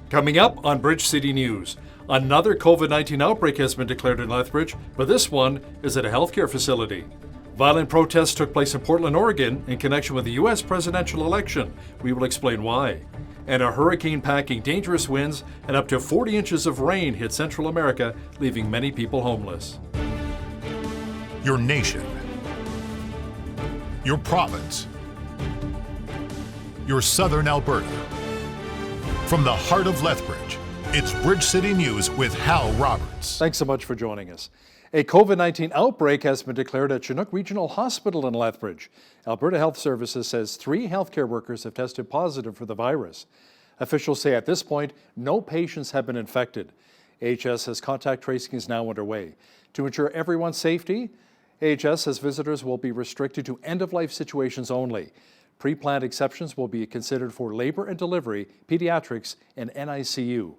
Coming up on Bridge City News, another COVID-19 outbreak has been declared in Lethbridge, but this one is at a healthcare facility. Violent protests took place in Portland, Oregon in connection with the U.S. presidential election. We will explain why. And a hurricane packing dangerous winds and up to 40 inches of rain hit Central America, leaving many people homeless. Your nation, your province, your southern Alberta. From the heart of Lethbridge, it's Bridge City News with Hal Roberts. Thanks so much for joining us. A COVID-19 outbreak has been declared at Chinook Regional Hospital in Lethbridge. Alberta Health Services says 3 healthcare workers have tested positive for the virus. Officials say at this point, no patients have been infected. AHS says contact tracing is now underway. To ensure everyone's safety, AHS says visitors will be restricted to end-of-life situations only. Pre-planned exceptions will be considered for labor and delivery, pediatrics, and NICU.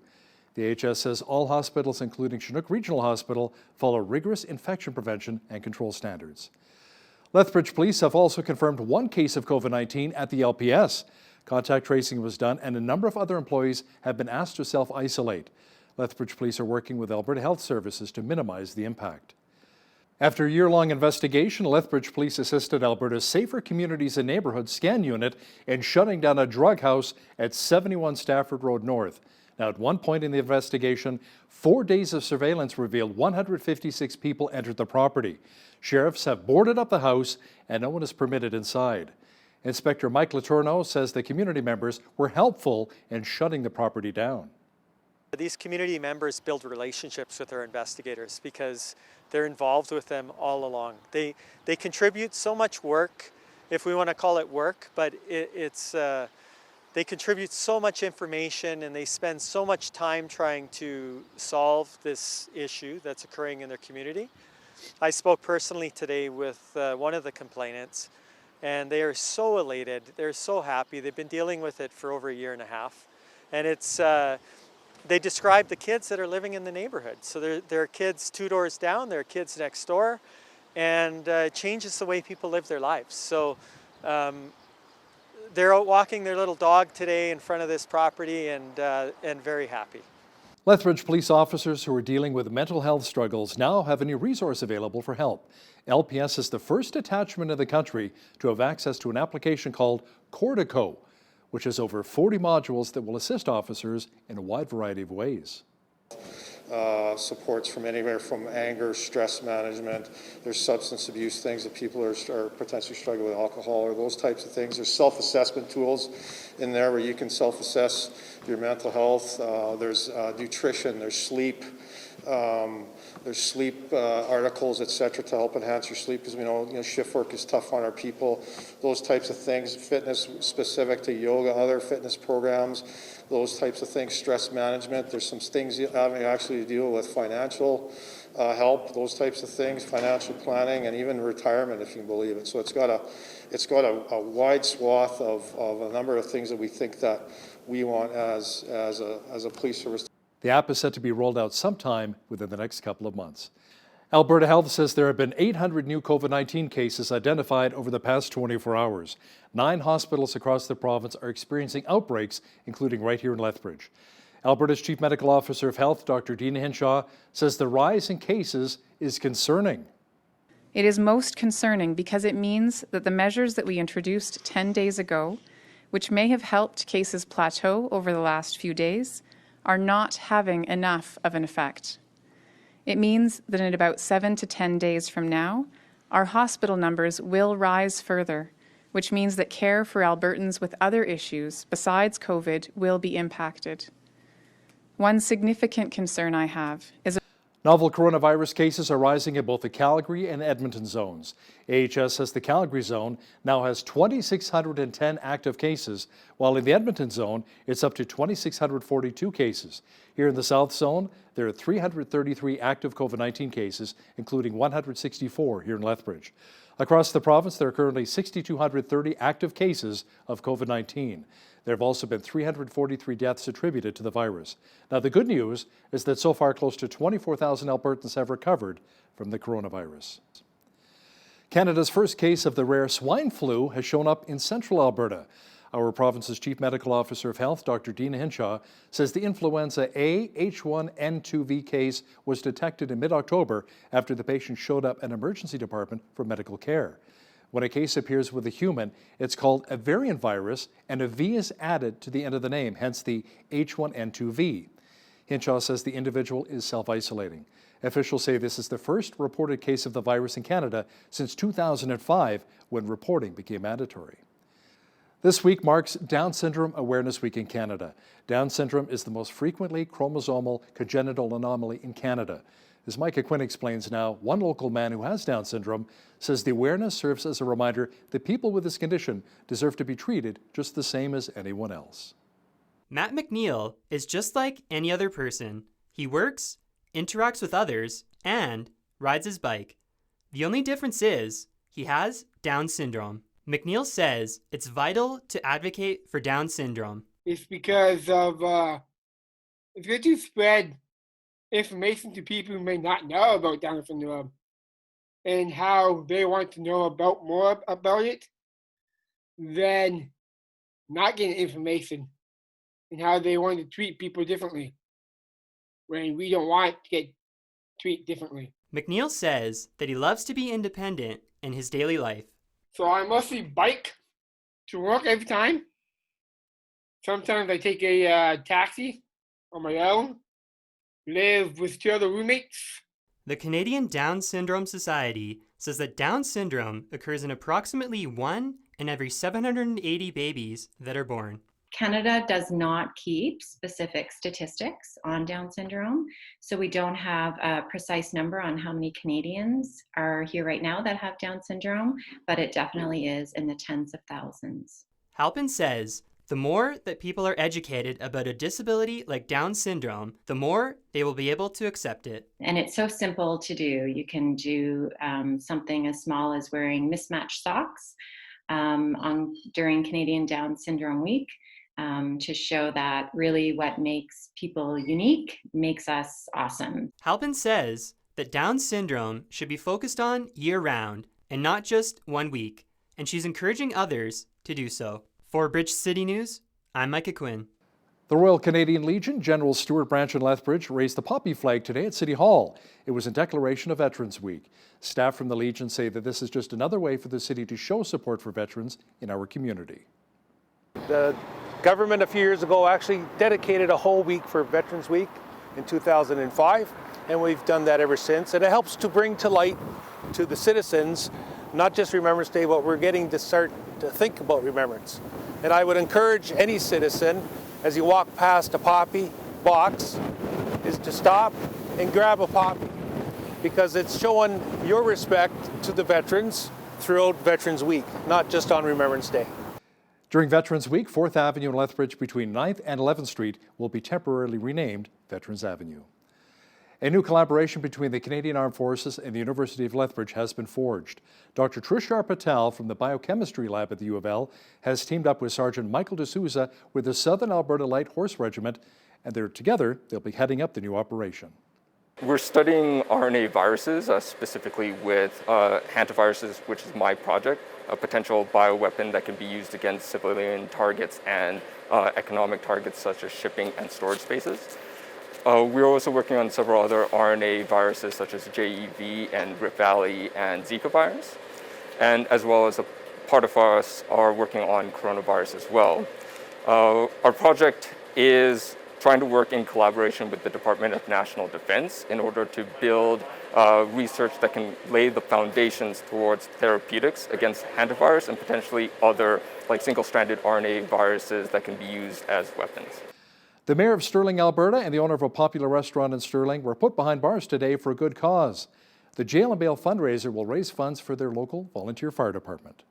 The AHS says all hospitals, including Chinook Regional Hospital, follow rigorous infection prevention and control standards. Lethbridge Police have also confirmed 1 case of COVID-19 at the LPS. Contact tracing was done and a number of other employees have been asked to self-isolate. Lethbridge Police are working with Alberta Health Services to minimize the impact. After a year-long investigation, Lethbridge Police assisted Alberta's Safer Communities and Neighbourhoods scan unit in shutting down a drug house at 71 Stafford Road North. Now, at one point in the investigation, 4 days of surveillance revealed 156 people entered the property. Sheriffs have boarded up the house and no one is permitted inside. Inspector Mike Letourneau says the community members were helpful in shutting the property down. These community members build relationships with our investigators because they're involved with them all along. They contribute so much work, if we want to call it work, but they contribute so much information and they spend so much time trying to solve this issue that's occurring in their community. I spoke personally today with one of the complainants and they are so elated, they're so happy. They've been dealing with it for over a year and a half. And it's they describe the kids that are living in the neighborhood. So there are kids 2 doors down, there are kids next door, and it changes the way people live their lives. So they're out walking their little dog today in front of this property and very happy. Lethbridge police officers who are dealing with mental health struggles now have a new resource available for help. LPS is the first detachment in the country to have access to an application called Cortico, which has over 40 modules that will assist officers in a wide variety of ways. Supports from anywhere from anger, stress management, there's substance abuse things that people are potentially struggling with, alcohol or those types of things. There's self-assessment tools in there where you can self-assess your mental health. There's nutrition, there's sleep. There's sleep articles, etc., to help enhance your sleep, because we know shift work is tough on our people. Those types of things, fitness specific to yoga, other fitness programs, those types of things, stress management. There's some things you having actually to deal with financial help, those types of things, financial planning, and even retirement, if you can believe it. So it's got a wide swath of a number of things that we think that we want as a police service. The app is set to be rolled out sometime within the next couple of months. Alberta Health says there have been 800 new COVID-19 cases identified over the past 24 hours. 9 hospitals across the province are experiencing outbreaks, including right here in Lethbridge. Alberta's Chief Medical Officer of Health, Dr. Dina Hinshaw, says the rise in cases is concerning. It is most concerning because it means that the measures that we introduced 10 days ago, which may have helped cases plateau over the last few days, are not having enough of an effect. It means that in about 7 to 10 days from now, our hospital numbers will rise further, which means that care for Albertans with other issues besides COVID will be impacted. One significant concern I have is novel coronavirus cases are rising in both the Calgary and Edmonton zones. AHS says the Calgary zone now has 2,610 active cases, while in the Edmonton zone, it's up to 2,642 cases. Here in the South zone, there are 333 active COVID-19 cases, including 164 here in Lethbridge. Across the province, there are currently 6,230 active cases of COVID-19. There have also been 343 deaths attributed to the virus. Now, the good news is that so far close to 24,000 Albertans have recovered from the coronavirus. Canada's first case of the rare swine flu has shown up in central Alberta. Our province's Chief Medical Officer of Health, Dr. Dean Hinshaw, says the influenza A H1N2V case was detected in mid-October after the patient showed up at an emergency department for medical care. When a case appears with a human, it's called a variant virus, and a V is added to the end of the name, hence the H1N2V. Hinshaw says the individual is self-isolating. Officials say this is the first reported case of the virus in Canada since 2005, when reporting became mandatory. This week marks Down Syndrome Awareness Week in Canada. Down syndrome is the most frequently chromosomal congenital anomaly in Canada. As Micah Quinn explains now, one local man who has Down syndrome says the awareness serves as a reminder that people with this condition deserve to be treated just the same as anyone else. Matt McNeil is just like any other person. He works, interacts with others, and rides his bike. The only difference is he has Down syndrome. McNeil says it's vital to advocate for Down syndrome. It's because of it's going to spread information to people who may not know about Down syndrome and how they want to know about more about it than not getting information, and how they want to treat people differently when we don't want to get treated differently. McNeil says that he loves to be independent in his daily life. So I mostly bike to work every time. Sometimes I take a taxi on my own, live with 2 other roommates. The Canadian Down Syndrome Society says that Down syndrome occurs in approximately 1 in every 780 babies that are born. Canada does not keep specific statistics on Down syndrome, so we don't have a precise number on how many Canadians are here right now that have Down syndrome, but it definitely is in the tens of thousands. Halpin says the more that people are educated about a disability like Down syndrome, the more they will be able to accept it. And it's so simple to do. You can do something as small as wearing mismatched socks during Canadian Down Syndrome Week. To show that really what makes people unique makes us awesome. Halpin says that Down syndrome should be focused on year-round and not just 1 week, and she's encouraging others to do so. For Bridge City News, I'm Micah Quinn. The Royal Canadian Legion General Stuart Branch in Lethbridge raised the poppy flag today at City Hall. It was in declaration of Veterans Week. Staff from the Legion say that this is just another way for the city to show support for veterans in our community. The government a few years ago actually dedicated a whole week for Veterans Week in 2005, and we've done that ever since. And it helps to bring to light to the citizens, not just Remembrance Day, but we're getting to start to think about remembrance. And I would encourage any citizen, as you walk past a poppy box, is to stop and grab a poppy, because it's showing your respect to the veterans throughout Veterans Week, not just on Remembrance Day. During Veterans Week, 4th Avenue in Lethbridge between 9th and 11th Street will be temporarily renamed Veterans Avenue. A new collaboration between the Canadian Armed Forces and the University of Lethbridge has been forged. Dr. Trishar Patel from the Biochemistry Lab at the U of L has teamed up with Sergeant Michael D'Souza with the Southern Alberta Light Horse Regiment, and they'll be heading up the new operation. We're studying RNA viruses, specifically with hantaviruses, which is my project, a potential bioweapon that can be used against civilian targets and economic targets such as shipping and storage spaces. We're also working on several other RNA viruses such as JEV and Rift Valley and Zika virus, and as well as a part of us are working on coronavirus as well. Our project is trying to work in collaboration with the Department of National Defense in order to build research that can lay the foundations towards therapeutics against hantavirus and potentially other like single-stranded RNA viruses that can be used as weapons. The Mayor of Sterling, Alberta, and the owner of a popular restaurant in Sterling were put behind bars today for a good cause. The Jail and Bail fundraiser will raise funds for their local volunteer fire department.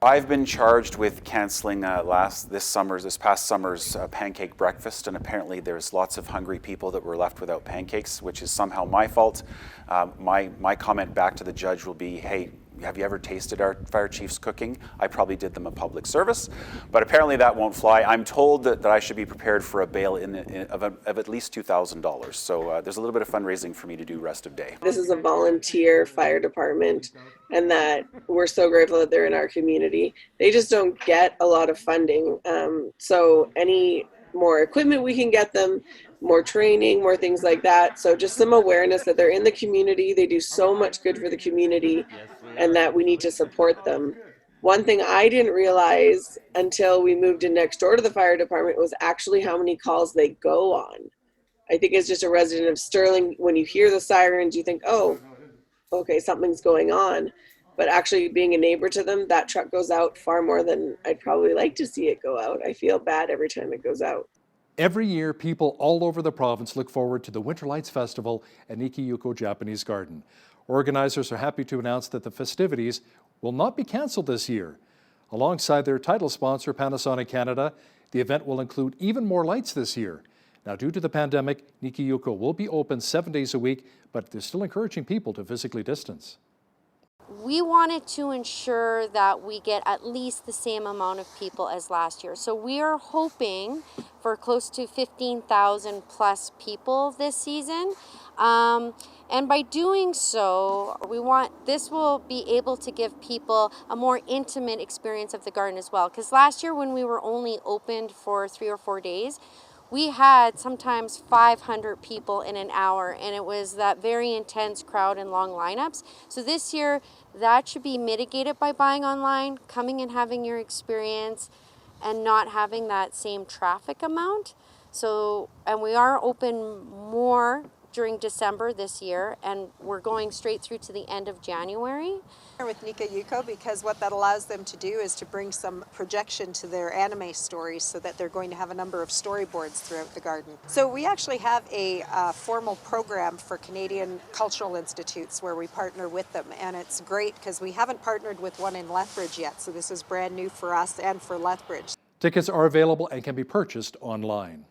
I've been charged with canceling this past summer's pancake breakfast, and apparently there's lots of hungry people that were left without pancakes, which is somehow my fault. My comment back to the judge will be, hey, have you ever tasted our fire chief's cooking? I probably did them a public service, but apparently that won't fly. I'm told that I should be prepared for a bail of at least $2,000. So there's a little bit of fundraising for me to do rest of day. This is a volunteer fire department, and that we're so grateful that they're in our community. They just don't get a lot of funding. So any more equipment we can get them, more training, more things like that. So just some awareness that they're in the community. They do so much good for the community, and that we need to support them. One thing I didn't realize until we moved in next door to the fire department was actually how many calls they go on. I think as just a resident of Sterling, when you hear the sirens, you think, oh, okay, something's going on. But actually being a neighbor to them, that truck goes out far more than I'd probably like to see it go out. I feel bad every time it goes out. Every year, people all over the province look forward to the Winter Lights Festival at Nikiyuko Japanese Garden. Organizers are happy to announce that the festivities will not be canceled this year. Alongside their title sponsor, Panasonic Canada, the event will include even more lights this year. Now, due to the pandemic, Nikiyuko will be open 7 days a week, but they're still encouraging people to physically distance. We wanted to ensure that we get at least the same amount of people as last year. So we are hoping for close to 15,000 plus people this season. And by doing so, this will be able to give people a more intimate experience of the garden as well. Because last year when we were only opened for 3 or 4 days, we had sometimes 500 people in an hour, and it was that very intense crowd and long lineups. So this year, that should be mitigated by buying online, coming and having your experience, and not having that same traffic amount. So, and we are open more during December this year, and we're going straight through to the end of January. With Nikiyuko, because what that allows them to do is to bring some projection to their anime stories, so that they're going to have a number of storyboards throughout the garden. So we actually have a formal program for Canadian cultural institutes where we partner with them, and it's great because we haven't partnered with one in Lethbridge yet, so this is brand new for us and for Lethbridge. Tickets are available and can be purchased online.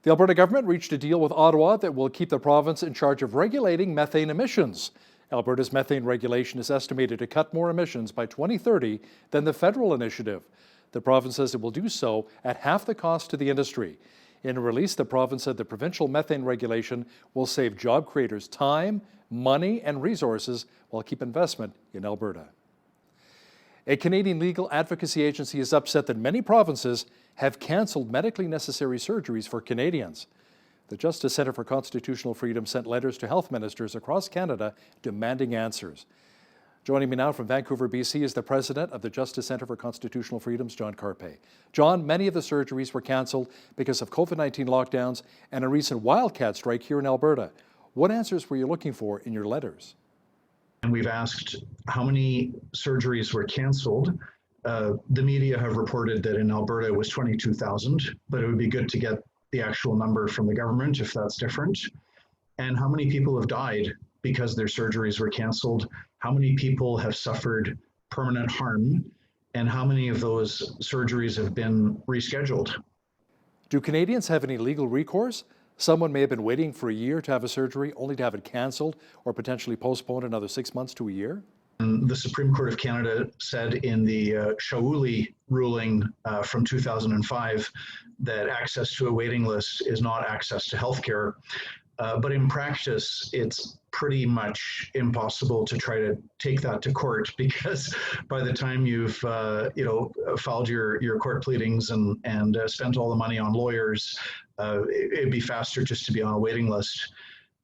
The Alberta government reached a deal with Ottawa that will keep the province in charge of regulating methane emissions. Alberta's methane regulation is estimated to cut more emissions by 2030 than the federal initiative. The province says it will do so at half the cost to the industry. In a release, the province said the provincial methane regulation will save job creators time, money, and resources while keep investment in Alberta. A Canadian legal advocacy agency is upset that many provinces have cancelled medically necessary surgeries for Canadians. The Justice Centre for Constitutional Freedom sent letters to health ministers across Canada demanding answers. Joining me now from Vancouver, BC is the president of the Justice Centre for Constitutional Freedoms, John Carpe. John, many of the surgeries were cancelled because of COVID-19 lockdowns and a recent wildcat strike here in Alberta. What answers were you looking for in your letters? And we've asked how many surgeries were canceled. The media have reported that in Alberta it was 22,000, but it would be good to get the actual number from the government if that's different. And how many people have died because their surgeries were canceled? How many people have suffered permanent harm? And how many of those surgeries have been rescheduled? Do Canadians have any legal recourse? Someone may have been waiting for a year to have a surgery only to have it cancelled or potentially postponed another 6 months to a year? And the Supreme Court of Canada said in the Shauli ruling from 2005 that access to a waiting list is not access to healthcare. But in practice, it's pretty much impossible to try to take that to court, because by the time you've filed your court pleadings and spent all the money on lawyers, it'd be faster just to be on a waiting list.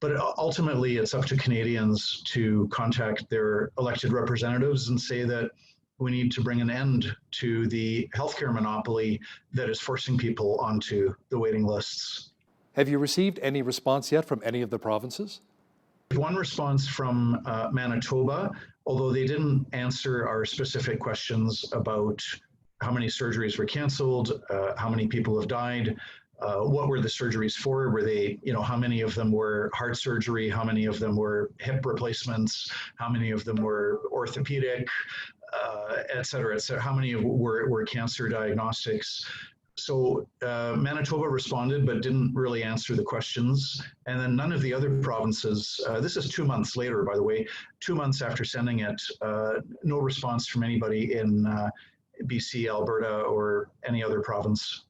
But ultimately, it's up to Canadians to contact their elected representatives and say that we need to bring an end to the healthcare monopoly that is forcing people onto the waiting lists. Have you received any response yet from any of the provinces? One response from Manitoba, although they didn't answer our specific questions about how many surgeries were canceled, how many people have died, what were the surgeries for? Were they, how many of them were heart surgery? How many of them were hip replacements? How many of them were orthopedic, et cetera, et cetera? How many were cancer diagnostics? So Manitoba responded, but didn't really answer the questions. And then none of the other provinces, this is 2 months later, by the way, 2 months after sending it, no response from anybody in BC, Alberta, or any other province.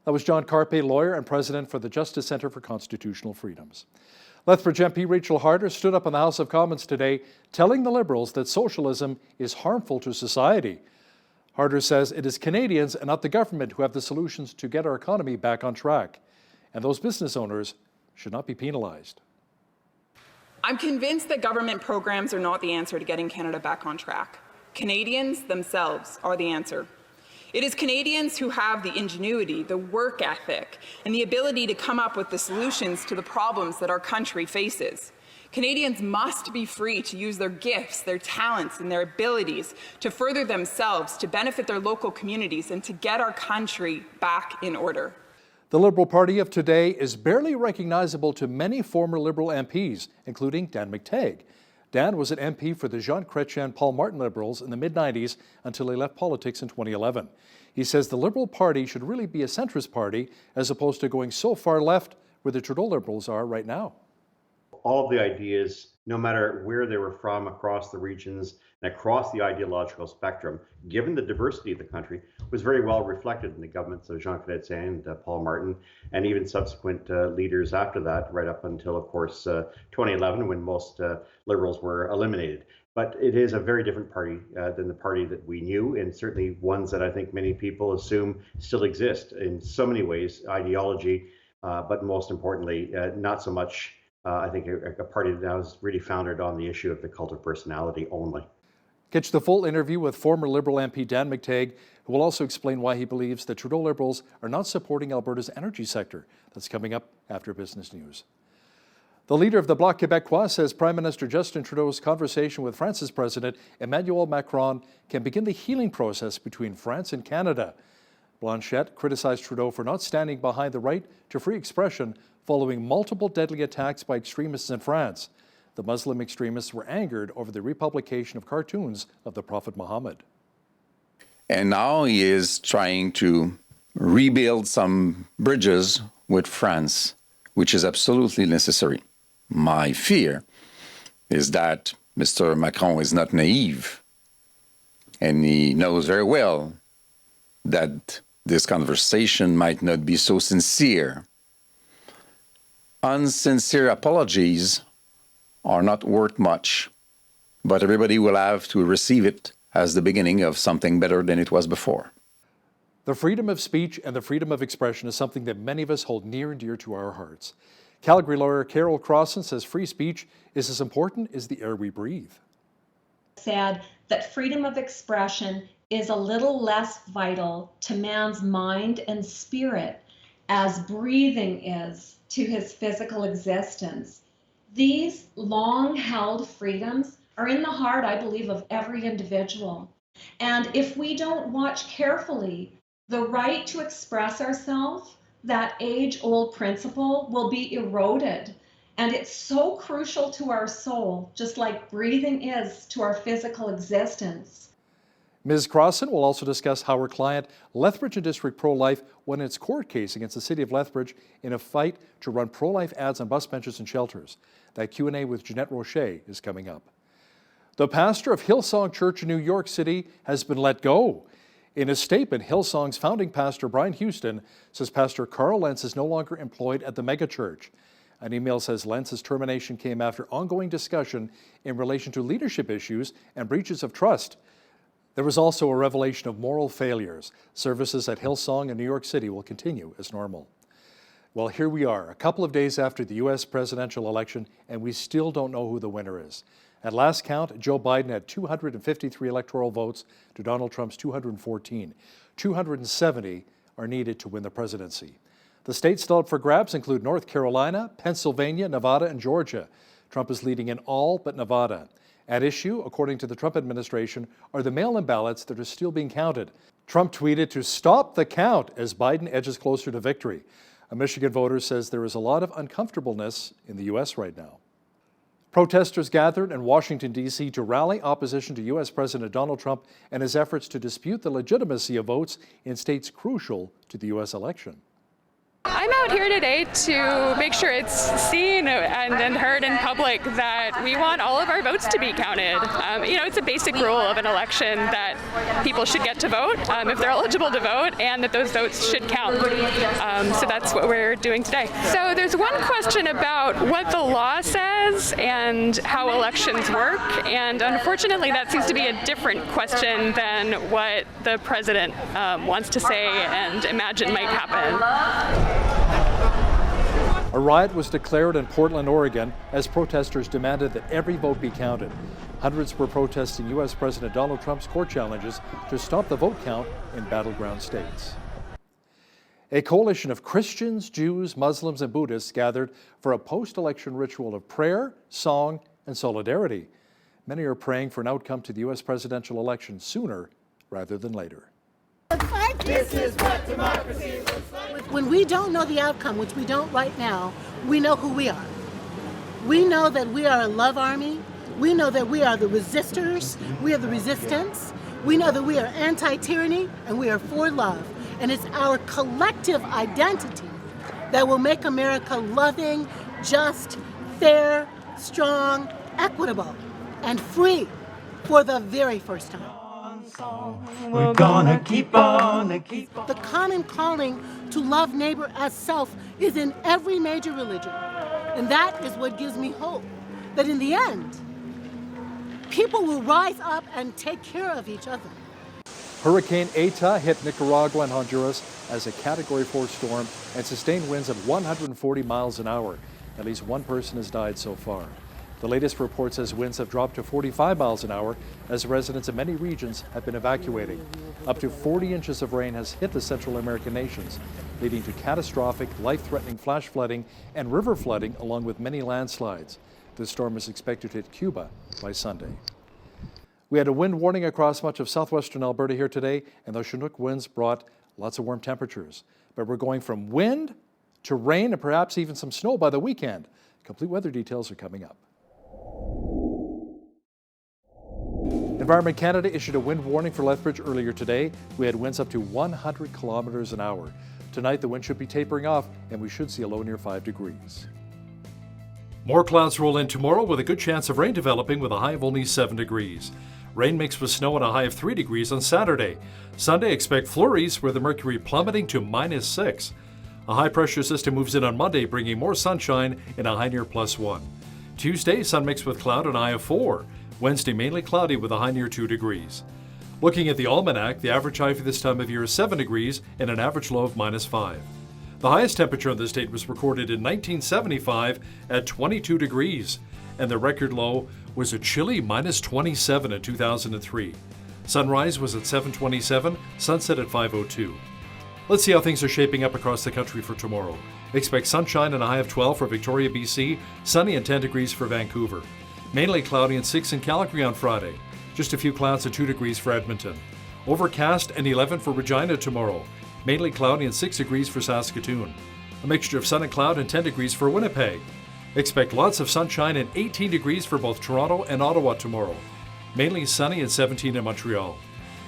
That was John Carpe, lawyer and president for the Justice Centre for Constitutional Freedoms. Lethbridge MP Rachel Harder stood up in the House of Commons today telling the Liberals that socialism is harmful to society. Harder says it is Canadians and not the government who have the solutions to get our economy back on track, and those business owners should not be penalized. I'm convinced that government programs are not the answer to getting Canada back on track. Canadians themselves are the answer. It is Canadians who have the ingenuity, the work ethic, and the ability to come up with the solutions to the problems that our country faces. Canadians must be free to use their gifts, their talents, and their abilities to further themselves, to benefit their local communities, and to get our country back in order. The Liberal Party of today is barely recognizable to many former Liberal MPs, including Dan McTeague. Dan was an MP for the Jean Chrétien Paul Martin Liberals in the mid-90s until he left politics in 2011. He says the Liberal Party should really be a centrist party as opposed to going so far left where the Trudeau Liberals are right now. All of the ideas, no matter where they were from across the regions and across the ideological spectrum, given the diversity of the country, was very well reflected in the governments of Jean Chrétien and Paul Martin, and even subsequent leaders after that, right up until, of course, 2011, when most Liberals were eliminated. But it is a very different party than the party that we knew, and certainly ones that I think many people assume still exist in so many ways, ideology, but most importantly, not so much I think a party that now is really founded on the issue of the cult of personality only. Catch the full interview with former Liberal MP Dan McTeague, who will also explain why he believes the Trudeau Liberals are not supporting Alberta's energy sector. That's coming up after Business News. The leader of the Bloc Québécois says Prime Minister Justin Trudeau's conversation with France's President Emmanuel Macron can begin the healing process between France and Canada. Blanchette criticized Trudeau for not standing behind the right to free expression following multiple deadly attacks by extremists in France. The Muslim extremists were angered over the republication of cartoons of the Prophet Muhammad. And now he is trying to rebuild some bridges with France, which is absolutely necessary. My fear is that Mr. Macron is not naive, and he knows very well that this conversation might not be so sincere. Unsincere apologies are not worth much, but everybody will have to receive it as the beginning of something better than it was before. The freedom of speech and the freedom of expression is something that many of us hold near and dear to our hearts. Calgary lawyer Carol Crossan says free speech is as important as the air we breathe. Said that freedom of expression is a little less vital to man's mind and spirit as breathing is to his physical existence. These long-held freedoms are in the heart, I believe, of every individual. And if we don't watch carefully, the right to express ourselves, that age-old principle, will be eroded. And it's so crucial to our soul, just like breathing is to our physical existence. Ms. Crossan will also discuss how her client, Lethbridge and District Pro-Life, won its court case against the City of Lethbridge in a fight to run pro-life ads on bus benches and shelters. That Q&A with Jeanette Rocher is coming up. The pastor of Hillsong Church in New York City has been let go. In a statement, Hillsong's founding pastor, Brian Houston, says Pastor Carl Lentz is no longer employed at the megachurch. An email says Lentz's termination came after ongoing discussion in relation to leadership issues and breaches of trust. There was also a revelation of moral failures. Services at Hillsong in New York City will continue as normal. Well, here we are, a couple of days after the U.S. presidential election, and we still don't know who the winner is. At last count, Joe Biden had 253 electoral votes to Donald Trump's 214. 270 are needed to win the presidency. The states still up for grabs include North Carolina, Pennsylvania, Nevada, and Georgia. Trump is leading in all but Nevada. At issue, according to the Trump administration, are the mail-in ballots that are still being counted. Trump tweeted to stop the count as Biden edges closer to victory. A Michigan voter says there is a lot of uncomfortableness in the U.S. right now. Protesters gathered in Washington, D.C. to rally opposition to U.S. President Donald Trump and his efforts to dispute the legitimacy of votes in states crucial to the U.S. election. I'm out here today to make sure it's seen and heard in public that we want all of our votes to be counted. It's a basic rule of an election that people should get to vote if they're eligible to vote, and that those votes should count. So that's what we're doing today. So there's one question about what the law says and how elections work, and unfortunately that seems to be a different question than what the president wants to say and imagine might happen. A riot was declared in Portland, Oregon, as protesters demanded that every vote be counted. Hundreds were protesting U.S. President Donald Trump's court challenges to stop the vote count in battleground states. A coalition of Christians, Jews, Muslims, and Buddhists gathered for a post-election ritual of prayer, song, and solidarity. Many are praying for an outcome to the U.S. presidential election sooner rather than later. This is what democracy looks like. When we don't know the outcome, which we don't right now, we know who we are. We know that we are a love army. We know that we are the resistors. We are the resistance. We know that we are anti-tyranny and we are for love. And it's our collective identity that will make America loving, just, fair, strong, equitable, and free for the very first time. We're gonna keep on. The common calling to love neighbor as self is in every major religion. And that is what gives me hope that in the end, people will rise up and take care of each other. Hurricane Eta hit Nicaragua and Honduras as a Category 4 storm and sustained winds of 140 miles an hour. At least one person has died so far. The latest report says winds have dropped to 45 miles an hour as residents in many regions have been evacuating. Up to 40 inches of rain has hit the Central American nations, leading to catastrophic, life-threatening flash flooding and river flooding, along with many landslides. The storm is expected to hit Cuba by Sunday. We had a wind warning across much of southwestern Alberta here today, and those Chinook winds brought lots of warm temperatures. But we're going from wind to rain and perhaps even some snow by the weekend. Complete weather details are coming up. Environment Canada issued a wind warning for Lethbridge earlier today. We had winds up to 100 kilometers an hour. Tonight, the wind should be tapering off, and we should see a low near 5 degrees. More clouds roll in tomorrow with a good chance of rain developing with a high of only 7 degrees. Rain mixed with snow and a high of 3 degrees on Saturday. Sunday, expect flurries with the mercury plummeting to -6. A high-pressure system moves in on Monday, bringing more sunshine and a high near +1. Tuesday, sun mixed with cloud and a high of 4. Wednesday, mainly cloudy with a high near 2 degrees. Looking at the almanac, the average high for this time of year is 7 degrees and an average low of -5. The highest temperature on this date was recorded in 1975 at 22 degrees, and the record low was a chilly -27 in 2003. Sunrise was at 7:27, sunset at 5:02. Let's see how things are shaping up across the country for tomorrow. Expect sunshine and a high of 12 for Victoria, BC, sunny and 10 degrees for Vancouver. Mainly cloudy and 6 in Calgary on Friday. Just a few clouds and 2 degrees for Edmonton. Overcast and 11 for Regina tomorrow. Mainly cloudy and 6 degrees for Saskatoon. A mixture of sun and cloud and 10 degrees for Winnipeg. Expect lots of sunshine and 18 degrees for both Toronto and Ottawa tomorrow. Mainly sunny and 17 in Montreal.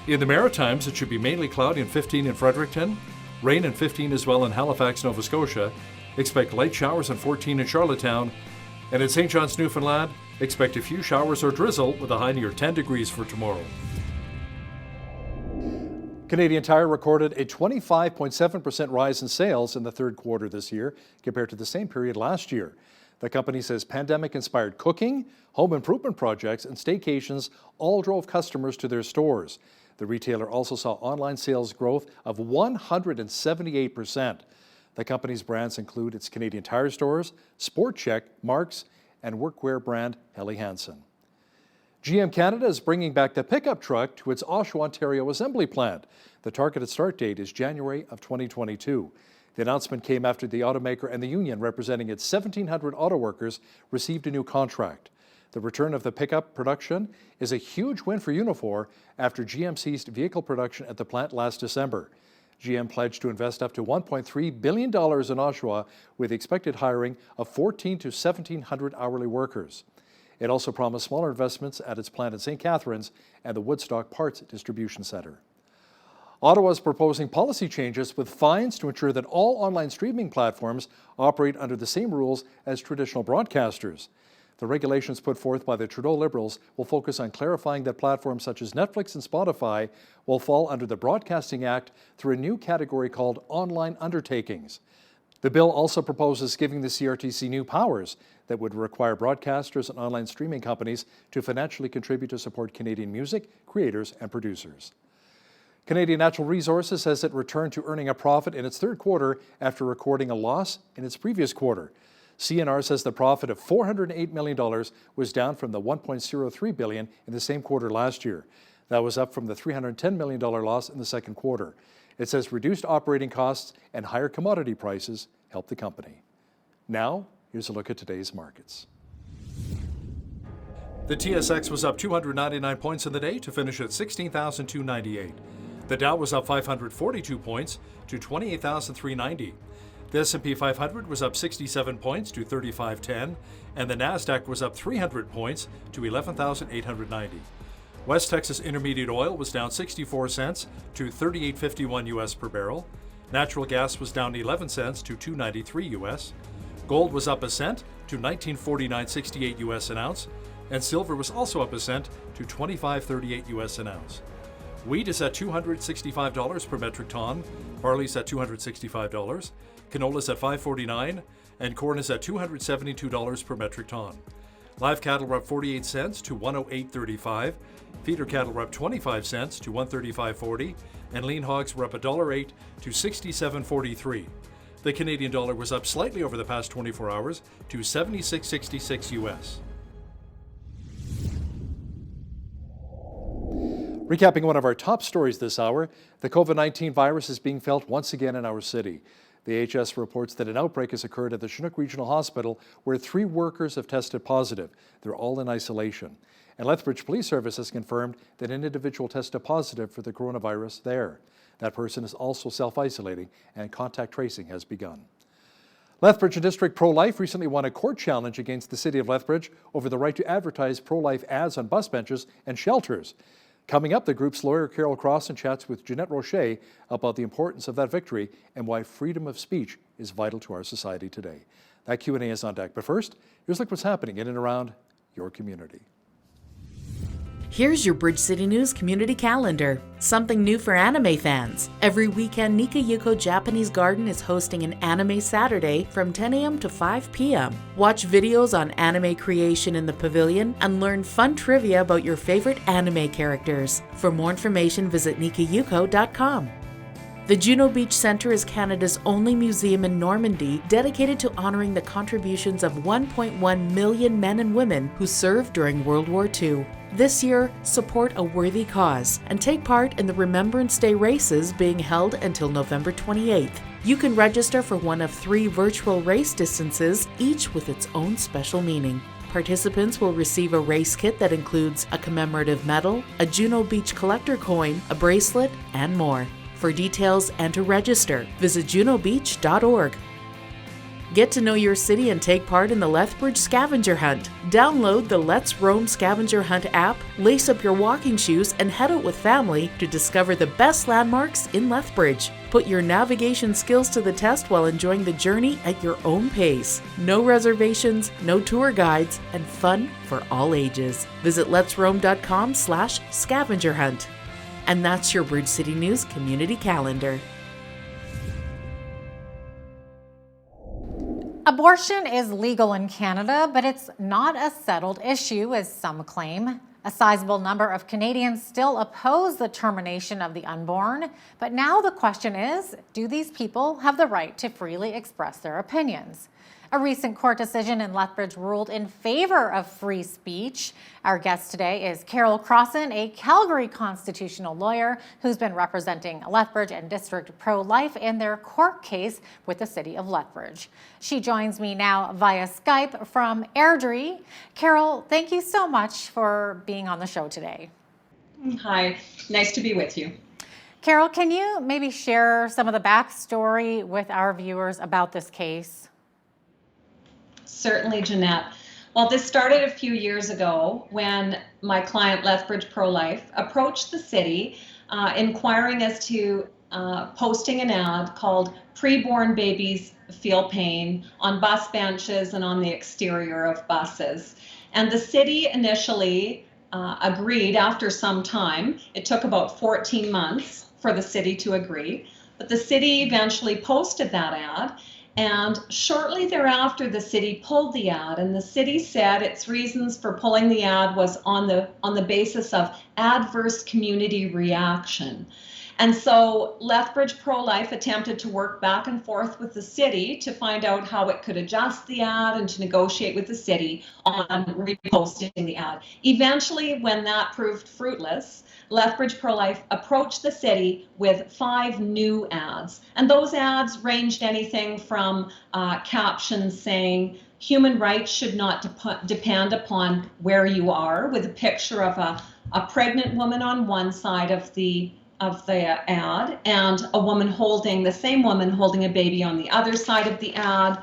In the Maritimes, it should be mainly cloudy and 15 in Fredericton. Rain and 15 as well in Halifax, Nova Scotia. Expect light showers and 14 in Charlottetown. And in St. John's, Newfoundland, expect a few showers or drizzle with a high near 10 degrees for tomorrow. Canadian Tire recorded a 25.7% rise in sales in the third quarter this year compared to the same period last year. The company says pandemic-inspired cooking, home improvement projects, and staycations all drove customers to their stores. The retailer also saw online sales growth of 178%. The company's brands include its Canadian Tire stores, Sport Chek, Marks, and workwear brand Helly Hansen. GM Canada is bringing back the pickup truck to its Oshawa, Ontario assembly plant. The targeted start date is January of 2022. The announcement came after the automaker and the union representing its 1,700 auto workers received a new contract. The return of the pickup production is a huge win for Unifor after GM ceased vehicle production at the plant last December. GM pledged to invest up to $1.3 billion in Oshawa with expected hiring of 1,400 to 1,700 hourly workers. It also promised smaller investments at its plant in St. Catharines and the Woodstock Parts Distribution Centre. Ottawa is proposing policy changes with fines to ensure that all online streaming platforms operate under the same rules as traditional broadcasters. The regulations put forth by the Trudeau Liberals will focus on clarifying that platforms such as Netflix and Spotify will fall under the Broadcasting Act through a new category called online undertakings. The bill also proposes giving the CRTC new powers that would require broadcasters and online streaming companies to financially contribute to support Canadian music, creators, and producers. Canadian Natural Resources says it returned to earning a profit in its third quarter after recording a loss in its previous quarter. CNR says the profit of $408 million was down from the $1.03 billion in the same quarter last year. That was up from the $310 million loss in the second quarter. It says reduced operating costs and higher commodity prices helped the company. Now, here's a look at today's markets. The TSX was up 299 points in the day to finish at 16,298. The Dow was up 542 points to 28,390. The S&P 500 was up 67 points to 3510, and the Nasdaq was up 300 points to 11,890. West Texas Intermediate Oil was down 64 cents to 38.51 US per barrel. Natural gas was down 11 cents to 2.93 US. Gold was up a cent to 19.4968 US an ounce, and silver was also up a cent to 25.38 US an ounce. Wheat is at $265 per metric ton, barley's at $265, canola's at $5.49, and corn is at $272 per metric ton. Live cattle were up 48 cents to 108.35, feeder cattle were up 25 cents to 135.40, and lean hogs were up $1.08 to 67.43. The Canadian dollar was up slightly over the past 24 hours to 76.66 US. Recapping one of our top stories this hour, the COVID-19 virus is being felt once again in our city. The AHS reports that an outbreak has occurred at the Chinook Regional Hospital where 3 workers have tested positive. They're all in isolation. And Lethbridge Police Service has confirmed that an individual tested positive for the coronavirus there. That person is also self-isolating and contact tracing has begun. Lethbridge and District Pro-Life recently won a court challenge against the City of Lethbridge over the right to advertise pro-life ads on bus benches and shelters. Coming up, the group's lawyer Carol Crossan chats with Jeanette Rocher about the importance of that victory and why freedom of speech is vital to our society today. That Q&A is on deck. But first, here's a look at what's happening in and around your community. Here's your Bridge City News community calendar. Something new for anime fans. Every weekend, Nikayuko Japanese Garden is hosting an Anime Saturday from 10 a.m. to 5 p.m. Watch videos on anime creation in the pavilion and learn fun trivia about your favorite anime characters. For more information, visit nikayuko.com. The Juno Beach Centre is Canada's only museum in Normandy dedicated to honoring the contributions of 1.1 million men and women who served during World War II. This year, support a worthy cause and take part in the Remembrance Day races being held until November 28th. You can register for one of 3 virtual race distances, each with its own special meaning. Participants will receive a race kit that includes a commemorative medal, a Juno Beach collector coin, a bracelet, and more. For details and to register, visit junobeach.org. Get to know your city and take part in the Lethbridge Scavenger Hunt. Download the Let's Roam Scavenger Hunt app, lace up your walking shoes, and head out with family to discover the best landmarks in Lethbridge. Put your navigation skills to the test while enjoying the journey at your own pace. No reservations, no tour guides, and fun for all ages. Visit letsroam.com/scavenger hunt. And that's your Bridge City News community calendar. Abortion is legal in Canada, but it's not a settled issue, as some claim. A sizable number of Canadians still oppose the termination of the unborn, but now the question is, do these people have the right to freely express their opinions? A recent court decision in Lethbridge ruled in favor of free speech. Our guest today is Carol Crossan, a Calgary constitutional lawyer who's been representing Lethbridge and District Pro-Life in their court case with the City of Lethbridge. She joins me now via Skype from Airdrie. Carol, thank you so much for being on the show today. Hi, nice to be with you. Carol, can you maybe share some of the backstory with our viewers about this case? Certainly, Jeanette. Well, this started a few years ago when my client, Lethbridge Pro-Life, approached the city inquiring as to posting an ad called "Preborn Babies Feel Pain" on bus benches and on the exterior of buses. And the city initially agreed after some time. It took about 14 months for the city to agree, but the city eventually posted that ad. And shortly thereafter, the city pulled the ad, and the city said its reasons for pulling the ad was on the basis of adverse community reaction. And so Lethbridge Pro-Life attempted to work back and forth with the city to find out how it could adjust the ad and to negotiate with the city on reposting the ad. Eventually, when that proved fruitless, Lethbridge Pro-Life approached the city with 5 new ads. And those ads ranged anything from captions saying, "Human rights should not depend upon where you are," with a picture of a pregnant woman on one side of the ad and the same woman holding a baby on the other side of the ad,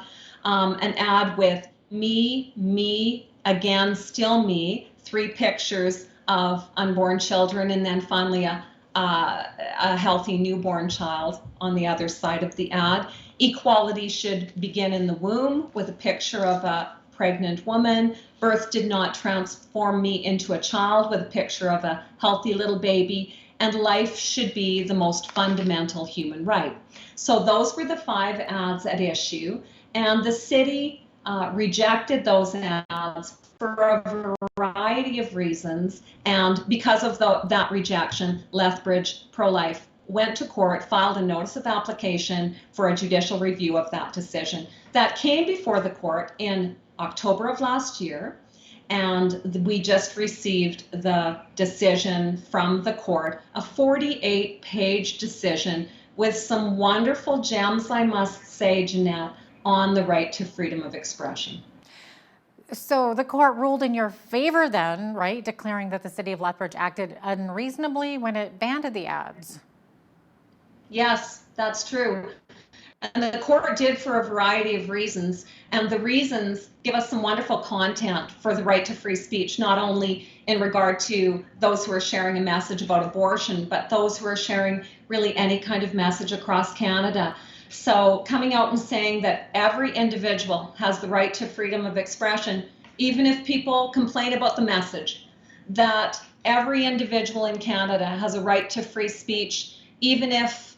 an ad with me, again, still me, 3 pictures of unborn children, and then finally a healthy newborn child on the other side of the ad. Equality should begin in the womb, with a picture of a pregnant woman. Birth did not transform me into a child, with a picture of a healthy little baby. And life should be the most fundamental human right. So those were the 5 ads at issue, and the city rejected those ads for a variety of reasons. And because of that rejection, Lethbridge Pro-Life went to court, filed a notice of application for a judicial review of that decision. That came before the court in October of last year. And we just received the decision from the court, a 48-page decision with some wonderful gems, I must say, Jeanette, on the right to freedom of expression. So the court ruled in your favor then, right, declaring that the city of Lethbridge acted unreasonably when it banned the ads. Yes, that's true. And the court did for a variety of reasons, and the reasons give us some wonderful content for the right to free speech, not only in regard to those who are sharing a message about abortion, but those who are sharing really any kind of message across Canada. So coming out and saying that every individual has the right to freedom of expression, even if people complain about the message, that every individual in Canada has a right to free speech, even if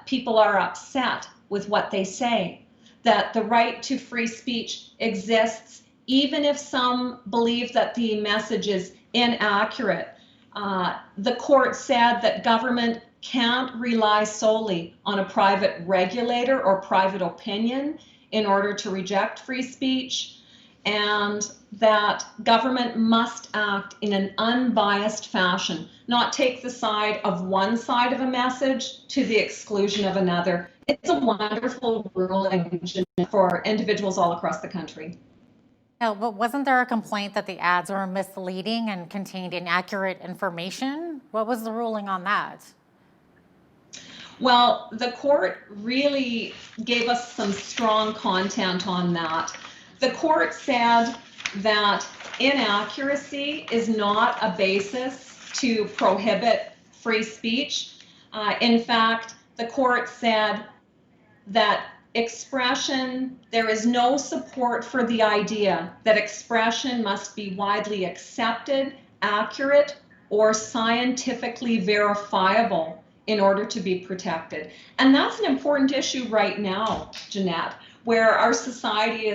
people are upset with what they say, that the right to free speech exists even if some believe that the message is inaccurate. The court said that government can't rely solely on a private regulator or private opinion in order to reject free speech, and that government must act in an unbiased fashion, not take the side of one side of a message to the exclusion of another. It's a wonderful ruling for individuals all across the country. No, but wasn't there a complaint that the ads were misleading and contained inaccurate information? What was the ruling on that? Well, the court really gave us some strong content on that. The court said that inaccuracy is not a basis to prohibit free speech. In fact, the court said that there is no support for the idea that expression must be widely accepted, accurate, or scientifically verifiable in order to be protected. And that's an important issue right now, Jeanette, where our society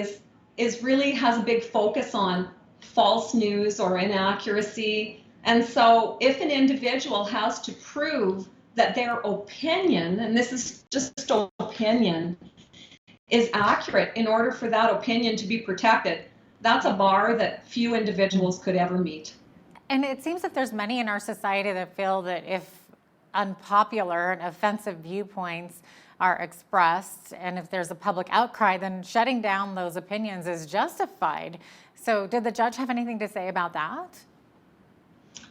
really has a big focus on false news or inaccuracy. And so if an individual has to prove that their opinion, and this is just opinion, is accurate in order for that opinion to be protected, that's a bar that few individuals could ever meet. And it seems that there's many in our society that feel that if unpopular and offensive viewpoints are expressed, and if there's a public outcry, then shutting down those opinions is justified. So did the judge have anything to say about that?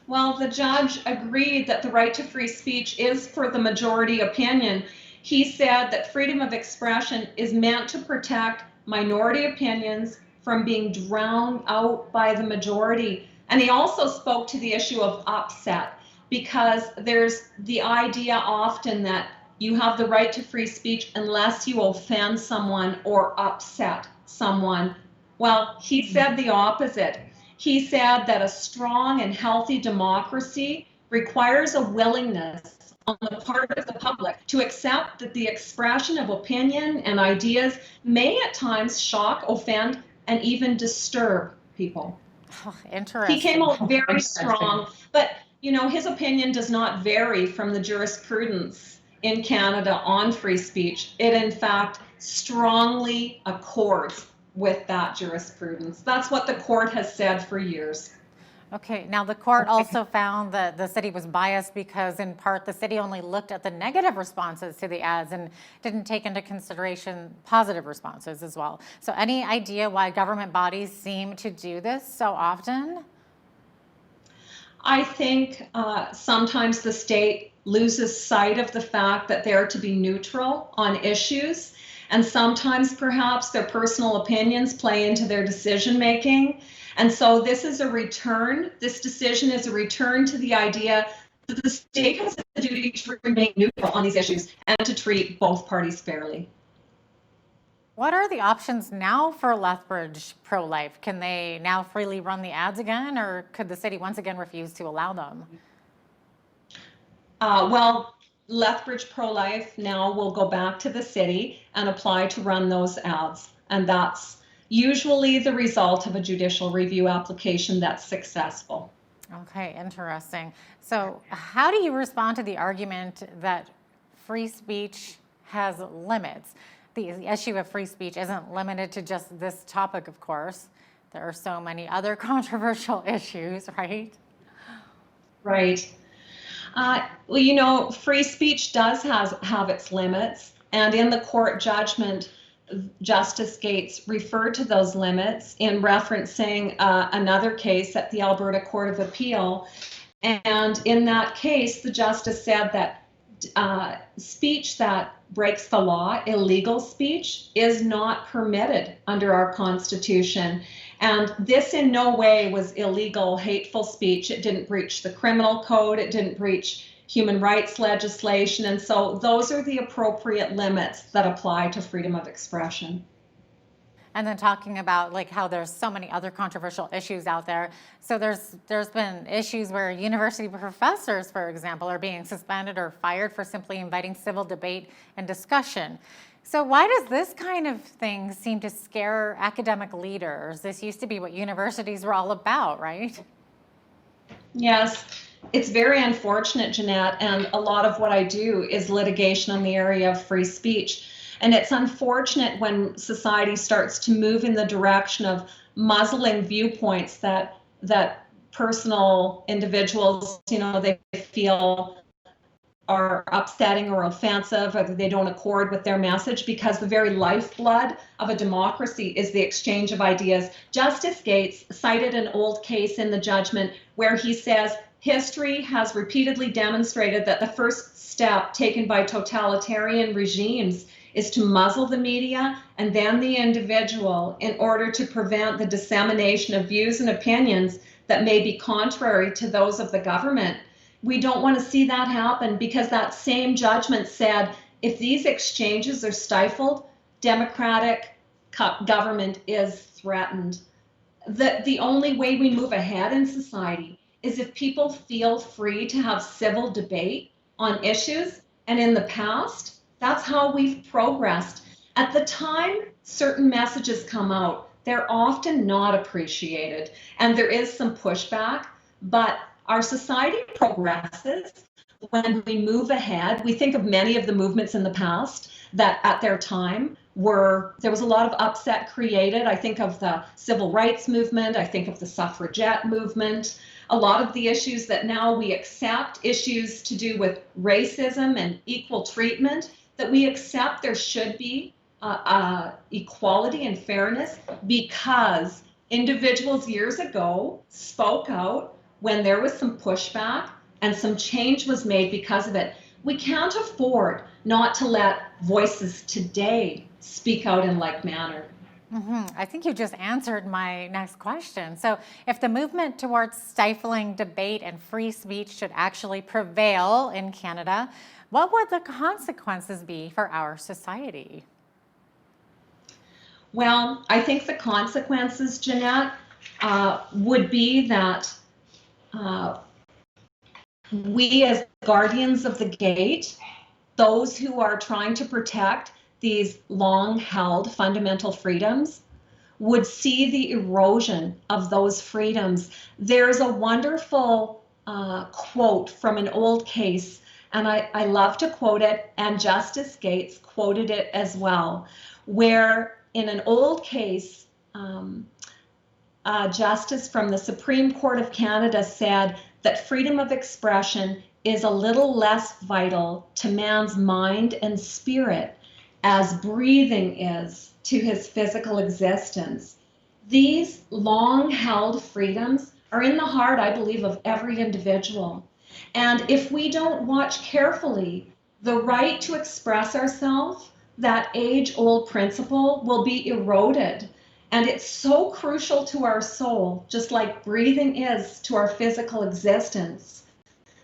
Well, the judge agreed that the right to free speech is for the majority opinion. He said that freedom of expression is meant to protect minority opinions from being drowned out by the majority. And he also spoke to the issue of upset. because there's the idea often that you have the right to free speech unless you offend someone or upset someone. Well, he said the opposite. He said that a strong and healthy democracy requires a willingness on the part of the public to accept that the expression of opinion and ideas may at times shock, offend, and even disturb people. Oh, interesting. He came out very strong, but you know, his opinion does not vary from the jurisprudence in Canada on free speech. It in fact strongly accords with that jurisprudence. That's what the court has said for years. Okay, now the court also found that the city was biased because in part the city only looked at the negative responses to the ads and didn't take into consideration positive responses as well. So any idea why government bodies seem to do this so often? I think sometimes the state loses sight of the fact that they're to be neutral on issues, and sometimes perhaps their personal opinions play into their decision making. And so this is a return, this decision is a return to the idea that the state has a duty to remain neutral on these issues and to treat both parties fairly. What are the options now for Lethbridge Pro-Life? Can they now freely run the ads again, or could the city once again refuse to allow them? Well, Lethbridge Pro-Life now will go back to the city and apply to run those ads. And that's usually the result of a judicial review application that's successful. Okay, interesting. So how do you respond to the argument that free speech has limits? The issue of free speech isn't limited to just this topic, of course. There are so many other controversial issues, right? Right. Well, you know, free speech does have its limits. And in the court judgment, Justice Gates referred to those limits in referencing another case at the Alberta Court of Appeal. And in that case, the justice said that speech that breaks the law, illegal speech, is not permitted under our Constitution. And this in no way was illegal, hateful speech. It didn't breach the criminal code. It didn't breach human rights legislation. And so those are the appropriate limits that apply to freedom of expression. And then talking about like how there's so many other controversial issues out there. So there's been issues where university professors, for example, are being suspended or fired for simply inviting civil debate and discussion. So why does this kind of thing seem to scare academic leaders? This used to be what universities were all about, right? Yes, it's very unfortunate, Jeanette, and a lot of what I do is litigation in the area of free speech. And it's unfortunate when society starts to move in the direction of muzzling viewpoints that personal individuals, you know, they feel are upsetting or offensive, or they don't accord with their message, because the very lifeblood of a democracy is the exchange of ideas. Justice Gates cited an old case in the judgment where he says, history has repeatedly demonstrated that the first step taken by totalitarian regimes is to muzzle the media and then the individual in order to prevent the dissemination of views and opinions that may be contrary to those of the government. We don't want to see that happen, because that same judgment said if these exchanges are stifled, democratic government is threatened. The only way we move ahead in society is if people feel free to have civil debate on issues. And in the past, that's how we've progressed. At the time certain messages come out, they're often not appreciated, and there is some pushback, but our society progresses when we move ahead. We think of many of the movements in the past that at their time there was a lot of upset created. I think of the civil rights movement, I think of the suffragette movement. A lot of the issues that now we accept, issues to do with racism and equal treatment, that we accept there should be equality and fairness, because individuals years ago spoke out when there was some pushback and some change was made because of it. We can't afford not to let voices today speak out in like manner. I think you just answered my next question. So, if the movement towards stifling debate and free speech should actually prevail in Canada, what would the consequences be for our society? Well, I think the consequences, Jeanette, would be that we as guardians of the gate, those who are trying to protect these long-held fundamental freedoms, would see the erosion of those freedoms. There's a wonderful quote from an old case, and I love to quote it, and Justice Gates quoted it as well, where in an old case, justice from the Supreme Court of Canada said that freedom of expression is a little less vital to man's mind and spirit as breathing is to his physical existence. These long-held freedoms are in the heart, I believe, of every individual. And if we don't watch carefully, the right to express ourselves, that age-old principle, will be eroded. And it's so crucial to our soul, just like breathing is to our physical existence,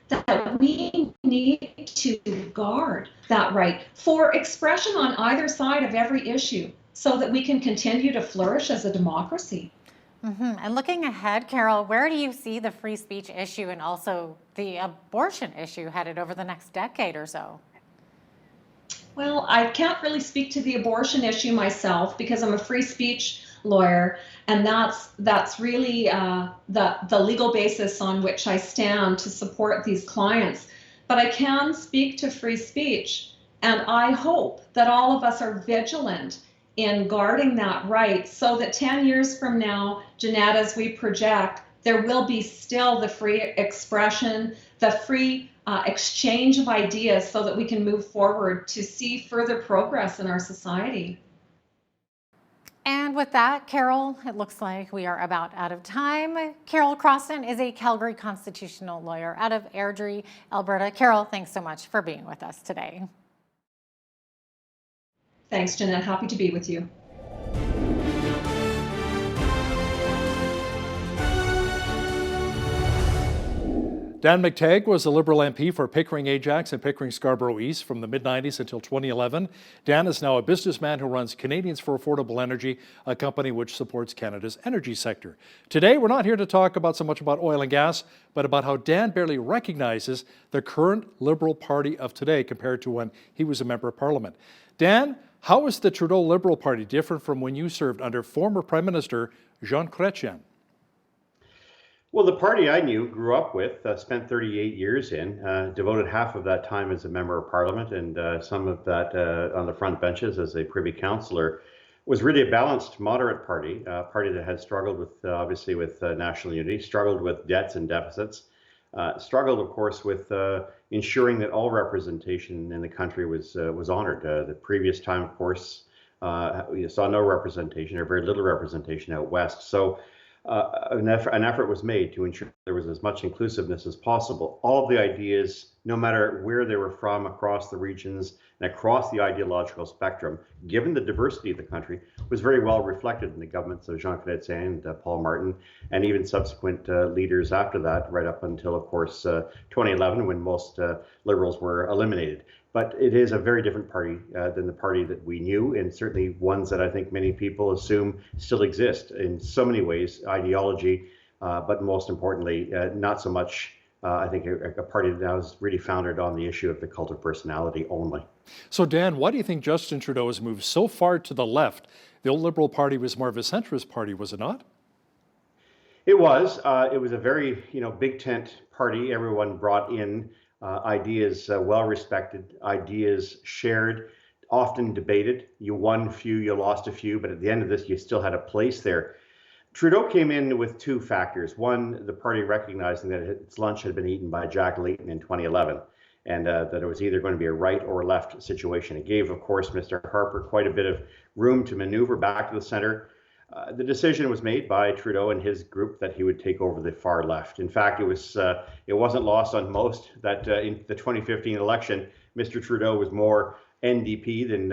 that we need to guard that right for expression on either side of every issue so that we can continue to flourish as a democracy. And looking ahead, Carol, where do you see the free speech issue and also the abortion issue headed over the next decade or so? Well, I can't really speak to the abortion issue myself because I'm a free speech lawyer, and that's really the legal basis on which I stand to support these clients. But I can speak to free speech, and I hope that all of us are vigilant in guarding that right so that 10 years from now, Jeanette, as we project, there will be still the free expression, the free exchange of ideas so that we can move forward to see further progress in our society. And with that, Carol, it looks like we are about out of time. Carol Crossan is a Calgary constitutional lawyer out of Airdrie, Alberta. Carol, thanks so much for being with us today. Thanks, Jeanette. Happy to be with you. Dan McTagg was a Liberal MP for Pickering-Ajax and Pickering-Scarborough East from the mid-90s until 2011. Dan is now a businessman who runs Canadians for Affordable Energy, a company which supports Canada's energy sector. Today, we're not here to talk so much about oil and gas, but about how Dan barely recognizes the current Liberal Party of today compared to when he was a member of Parliament. Dan, how is the Trudeau Liberal Party different from when you served under former Prime Minister Jean Chrétien? Well, the party I knew, grew up with, spent 38 years in, devoted half of that time as a member of Parliament and some of that on the front benches as a Privy Councillor, was really a balanced, moderate party, a party that had struggled with, obviously, with national unity, struggled with debts and deficits, struggled, of course, with ensuring that all representation in the country was honored. The previous time, of course, you saw no representation or very little representation out west. So an effort was made to ensure there was as much inclusiveness as possible. All of the ideas, no matter where they were from, across the regions and across the ideological spectrum, given the diversity of the country, was very well reflected in the governments of Jean Chrétien and Paul Martin, and even subsequent leaders after that, right up until, of course, 2011, when most Liberals were eliminated. But it is a very different party than the party that we knew, and certainly ones that I think many people assume still exist in so many ways, ideology, but most importantly, not so much, I think, a party that now is really founded on the issue of the cult of personality only. So Dan, why do you think Justin Trudeau has moved so far to the left? The old Liberal Party was more of a centrist party, was it not? It was. It was a very, big tent party. Everyone brought in ideas well respected, ideas shared, often debated. You won a few, you lost a few, but at the end of this, you still had a place there. Trudeau came in with two factors. One, the party recognizing that its lunch had been eaten by Jack Layton in 2011, and that it was either going to be a right or left situation. It gave, of course, Mr. Harper quite a bit of room to maneuver back to the center. The decision was made by Trudeau and his group that he would take over the far left. In fact, it wasn't lost on most that in the 2015 election, Mr. Trudeau was more NDP than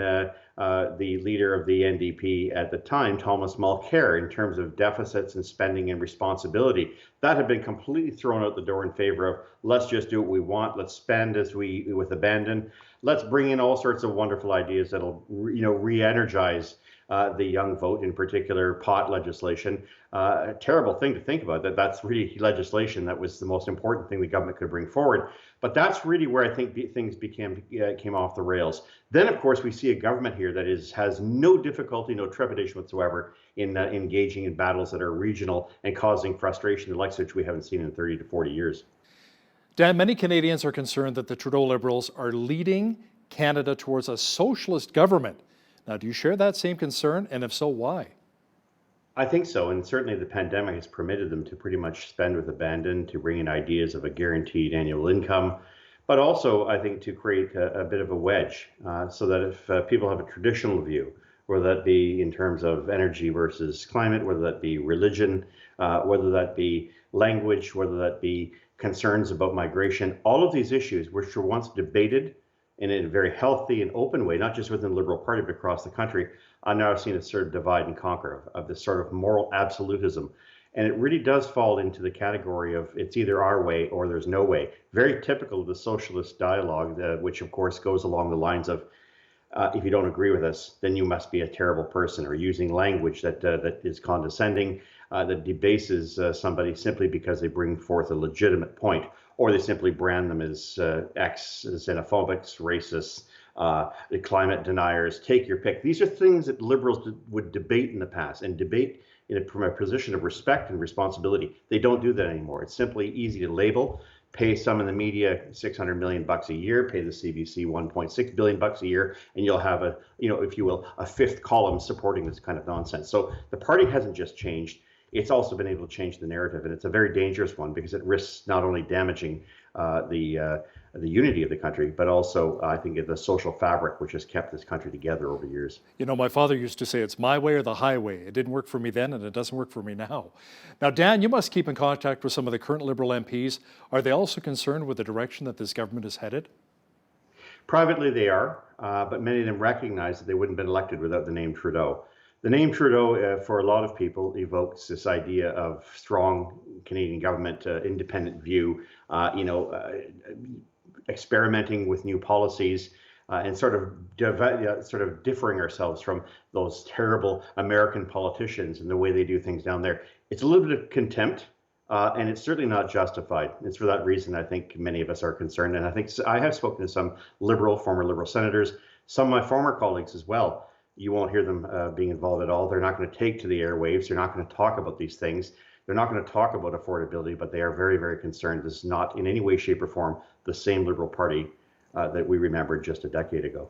the leader of the NDP at the time, Thomas Mulcair, in terms of deficits and spending and responsibility. That had been completely thrown out the door in favor of let's just do what we want, let's spend with abandon, let's bring in all sorts of wonderful ideas that'll re-energize the young vote, in particular pot legislation. A terrible thing to think about, that's really legislation that was the most important thing the government could bring forward. But that's really where I think things came off the rails. Then, of course, we see a government here that has no difficulty, no trepidation whatsoever in engaging in battles that are regional and causing frustration, the likes of which we haven't seen in 30 to 40 years. Dan, many Canadians are concerned that the Trudeau Liberals are leading Canada towards a socialist government. Now, do you share that same concern? And if so, why? I think so, and certainly the pandemic has permitted them to pretty much spend with abandon, to bring in ideas of a guaranteed annual income, but also I think to create a bit of a wedge so that if people have a traditional view, whether that be in terms of energy versus climate, whether that be religion, whether that be language, whether that be concerns about migration, all of these issues which were once debated in a very healthy and open way, not just within the Liberal Party, but across the country, I'm now seeing a sort of divide and conquer of this sort of moral absolutism. And it really does fall into the category of it's either our way or there's no way. Very typical of the socialist dialogue, which of course goes along the lines of, if you don't agree with us, then you must be a terrible person, or using language that is condescending, that debases somebody simply because they bring forth a legitimate point, or they simply brand them as xenophobics, racists, the climate deniers, take your pick. These are things that Liberals would debate in the past, and debate from a position of respect and responsibility. They don't do that anymore. It's simply easy to label, pay some in the media $600 million a year, pay the CBC $1.6 billion a year, and you'll have a, if you will, a fifth column supporting this kind of nonsense. So the party hasn't just changed, it's also been able to change the narrative, and it's a very dangerous one because it risks not only damaging the unity of the country, but also I think the social fabric which has kept this country together over years. You know, my father used to say it's my way or the highway. It didn't work for me then, and it doesn't work for me now. Now, Dan, you must keep in contact with some of the current Liberal MPs. Are they also concerned with the direction that this government is headed? Privately, they are, but many of them recognize that they wouldn't have been elected without the name Trudeau. The name Trudeau, for a lot of people, evokes this idea of strong Canadian government, independent view, experimenting with new policies, and sort of differing ourselves from those terrible American politicians and the way they do things down there. It's a little bit of contempt, and it's certainly not justified. It's for that reason I think many of us are concerned, and I think I have spoken to some former Liberal senators, some of my former colleagues as well. You won't hear them being involved at all. They're not going to take to the airwaves. They're not going to talk about these things. They're not going to talk about affordability, but they are very, very concerned. This is not in any way, shape, or form the same Liberal Party that we remembered just a decade ago.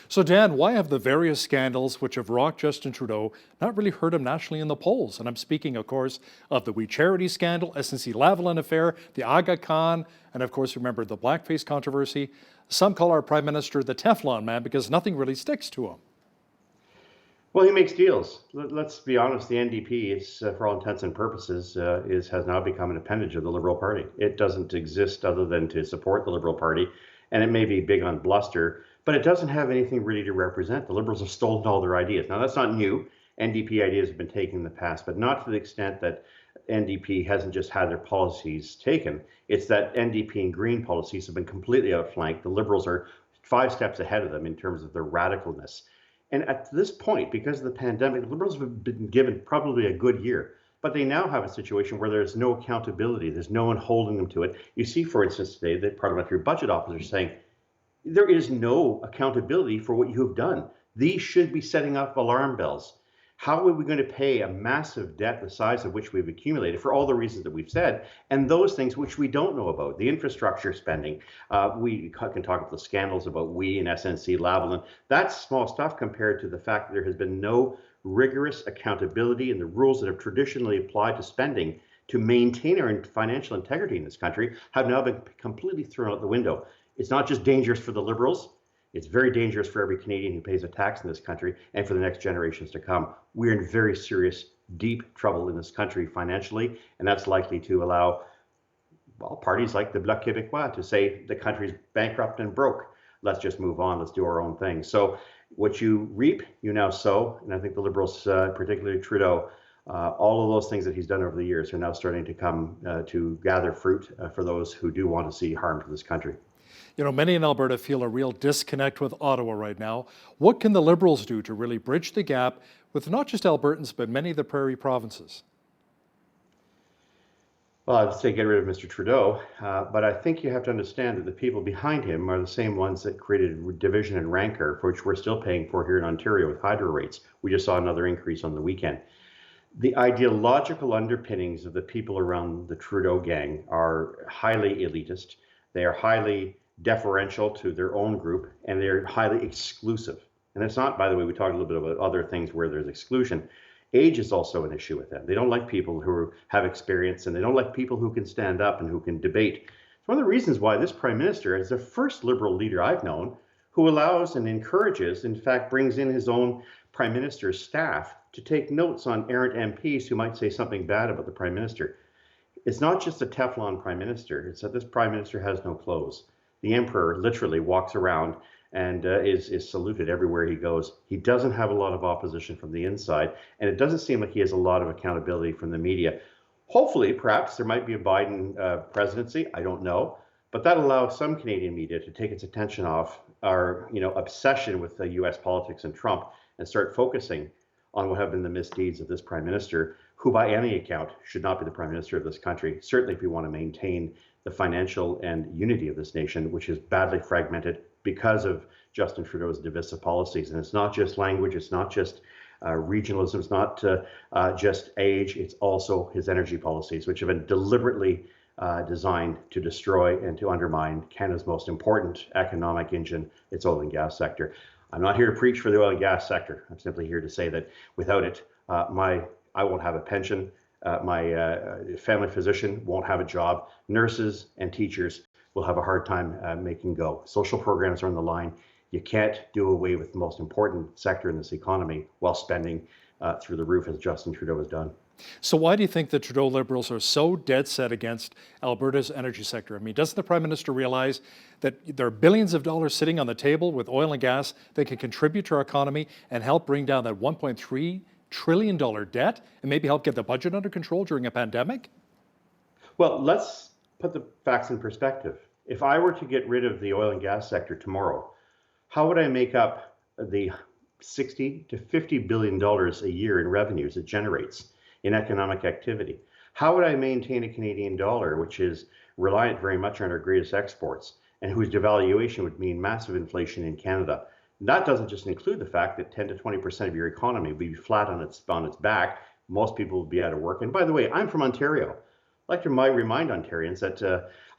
So, Dan, why have the various scandals which have rocked Justin Trudeau not really hurt him nationally in the polls? And I'm speaking, of course, of the We Charity scandal, SNC-Lavalin affair, the Aga Khan, and of course, remember the blackface controversy. Some call our Prime Minister the Teflon man because nothing really sticks to him. Well, he makes deals. Let's be honest. The NDP is, for all intents and purposes, has now become an appendage of the Liberal Party. It doesn't exist other than to support the Liberal Party, and it may be big on bluster, but it doesn't have anything really to represent. The Liberals have stolen all their ideas. Now, that's not new. NDP ideas have been taken in the past, but not to the extent that NDP hasn't just had their policies taken. It's that NDP and Green policies have been completely outflanked. The Liberals are 5 steps ahead of them in terms of their radicalness. And at this point, because of the pandemic, the Liberals have been given probably a good year, but they now have a situation where there's no accountability. There's no one holding them to it. You see, for instance, today, the parliamentary budget officers saying, there is no accountability for what you have done. These should be setting off alarm bells. How are we going to pay a massive debt the size of which we've accumulated for all the reasons that we've said, and those things which we don't know about, the infrastructure spending? We can talk about the scandals about we and SNC-Lavalin. That's small stuff compared to the fact that there has been no rigorous accountability in the rules that have traditionally applied to spending to maintain our financial integrity in this country have now been completely thrown out the window. It's not just dangerous for the Liberals. It's very dangerous for every Canadian who pays a tax in this country and for the next generations to come. We're in very serious, deep trouble in this country financially, and that's likely to allow, well, parties like the Bloc Québécois to say the country's bankrupt and broke. Let's just move on. Let's do our own thing. So What you reap, you now sow. And I think the Liberals, particularly Trudeau, all of those things that he's done over the years are now starting to come to gather fruit for those who do want to see harm to this country. You know, many in Alberta feel a real disconnect with Ottawa right now. What can the Liberals do to really bridge the gap with not just Albertans, but many of the prairie provinces? Well, I'd say get rid of Mr. Trudeau, but I think you have to understand that the people behind him are the same ones that created division and rancor, for which we're still paying for here in Ontario with hydro rates. We just saw another increase on the weekend. The ideological underpinnings of the people around the Trudeau gang are highly elitist. They are highly deferential to their own group, and they're highly exclusive. And it's not, by the way, we talked a little bit about other things where there's exclusion. Age is also an issue with them. They don't like people who have experience, and they don't like people who can stand up and who can debate. It's one of the reasons why this Prime Minister is the first Liberal leader I've known who allows and encourages, in fact, brings in his own Prime Minister's staff to take notes on errant MPs who might say something bad about the Prime Minister. It's not just a Teflon Prime Minister, it's that this Prime Minister has no clothes. The Emperor literally walks around and is saluted everywhere he goes. He doesn't have a lot of opposition from the inside, and it doesn't seem like he has a lot of accountability from the media. Hopefully, perhaps there might be a Biden presidency, I don't know, but that allows some Canadian media to take its attention off our obsession with the US politics and Trump and start focusing on what have been the misdeeds of this Prime Minister, who by any account should not be the Prime Minister of this country, certainly if we want to maintain the financial and unity of this nation, which is badly fragmented because of Justin Trudeau's divisive policies. And it's not just language, it's not just regionalism, it's not just age, it's also his energy policies, which have been deliberately designed to destroy and to undermine Canada's most important economic engine, its oil and gas sector. I'm not here to preach for the oil and gas sector. I'm simply here to say that without it, I won't have a pension, my family physician won't have a job, nurses and teachers will have a hard time making go. Social programs are on the line. You can't do away with the most important sector in this economy while spending through the roof, as Justin Trudeau has done. So why do you think the Trudeau Liberals are so dead set against Alberta's energy sector? I mean, doesn't the Prime Minister realize that there are billions of dollars sitting on the table with oil and gas that can contribute to our economy and help bring down that $1.3 trillion debt and maybe help get the budget under control during a pandemic? Well, let's put the facts in perspective. If I were to get rid of the oil and gas sector tomorrow, how would I make up the $60 to $50 billion a year in revenues it generates in economic activity? How would I maintain a Canadian dollar, which is reliant very much on our greatest exports and whose devaluation would mean massive inflation in Canada? That doesn't just include the fact that 10 to 20% of your economy would be flat on its back. Most people would be out of work. And by the way, I'm from Ontario. I'd like to remind Ontarians that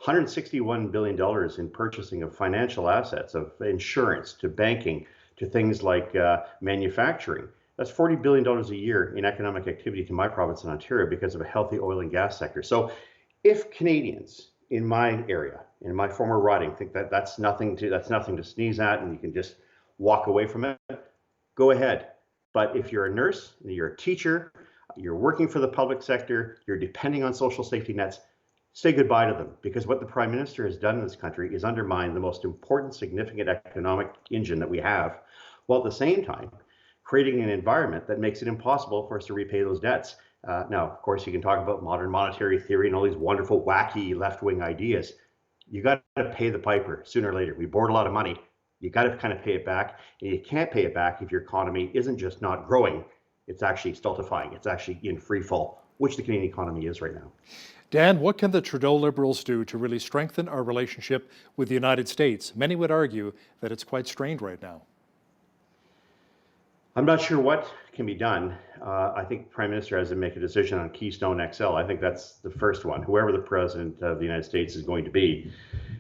$161 billion in purchasing of financial assets, of insurance to banking to things like manufacturing. That's $40 billion a year in economic activity to my province in Ontario because of a healthy oil and gas sector. So if Canadians in my area, in my former riding, think that that's nothing to sneeze at and you can just walk away from it, go ahead. But if you're a nurse, you're a teacher, you're working for the public sector, you're depending on social safety nets, say goodbye to them, because what the Prime Minister has done in this country is undermine the most important, significant economic engine that we have, while at the same time creating an environment that makes it impossible for us to repay those debts. Now, of course, you can talk about modern monetary theory and all these wonderful, wacky left-wing ideas. You got to pay the piper sooner or later. We borrowed a lot of money. You got to kind of pay it back, and you can't pay it back if your economy isn't just not growing, it's actually stultifying. It's actually in free fall, which the Canadian economy is right now. Dan, what can the Trudeau Liberals do to really strengthen our relationship with the United States? Many would argue that it's quite strained right now. I'm not sure what can be done. I think the Prime Minister has to make a decision on Keystone XL. I think that's the first one. Whoever the President of the United States is going to be,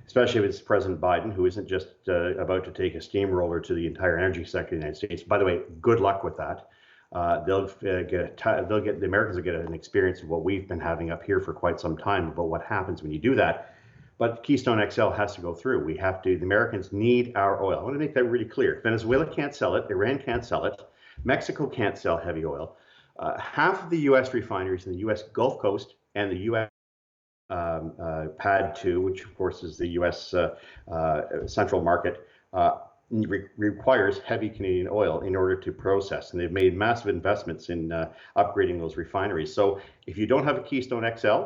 especially if it's President Biden, who isn't just about to take a steamroller to the entire energy sector of the United States. By the way, good luck with that. The Americans will get an experience of what we've been having up here for quite some time about what happens when you do that. But Keystone XL has to go through. The Americans need our oil. I want to make that really clear. Venezuela can't sell it. Iran can't sell it. Mexico can't sell heavy oil. Half of the U.S. refineries in the U.S. Gulf Coast and the U.S. PAD 2, which of course is the U.S. central market, requires heavy Canadian oil in order to process, and they've made massive investments in upgrading those refineries. So if you don't have a Keystone XL,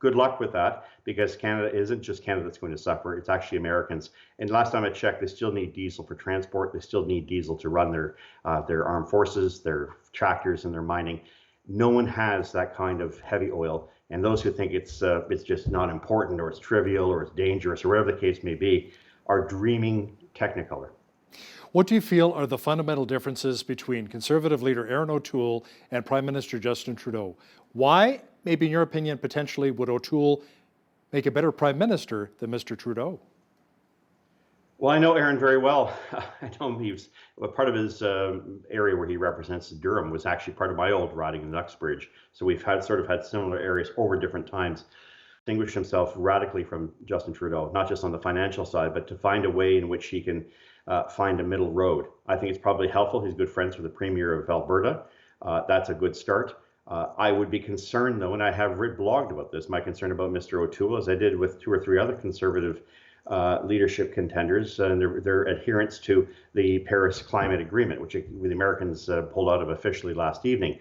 good luck with that, because Canada isn't just Canada that's going to suffer, it's actually Americans. And last time I checked, they still need diesel for transport, they still need diesel to run their armed forces, their tractors, and their mining. No one has that kind of heavy oil, and those who think it's just not important, or it's trivial, or it's dangerous, or whatever the case may be, are dreaming Technicolor. What do you feel are the fundamental differences between Conservative leader Erin O'Toole and Prime Minister Justin Trudeau? Why, maybe in your opinion, potentially would O'Toole make a better Prime Minister than Mr. Trudeau? Well, I know Erin very well. I know him. He was part of his area where he represents Durham was actually part of my old riding in Uxbridge. So we've had similar areas over different times. Distinguished himself radically from Justin Trudeau, not just on the financial side, but to find a way in which he can find a middle road. I think it's probably helpful. He's good friends with the Premier of Alberta. That's a good start. I would be concerned, though, and I have blogged about this, my concern about Mr. O'Toole, as I did with 2 or 3 other Conservative leadership contenders and their adherence to the Paris Climate Agreement, which the Americans pulled out of officially last evening.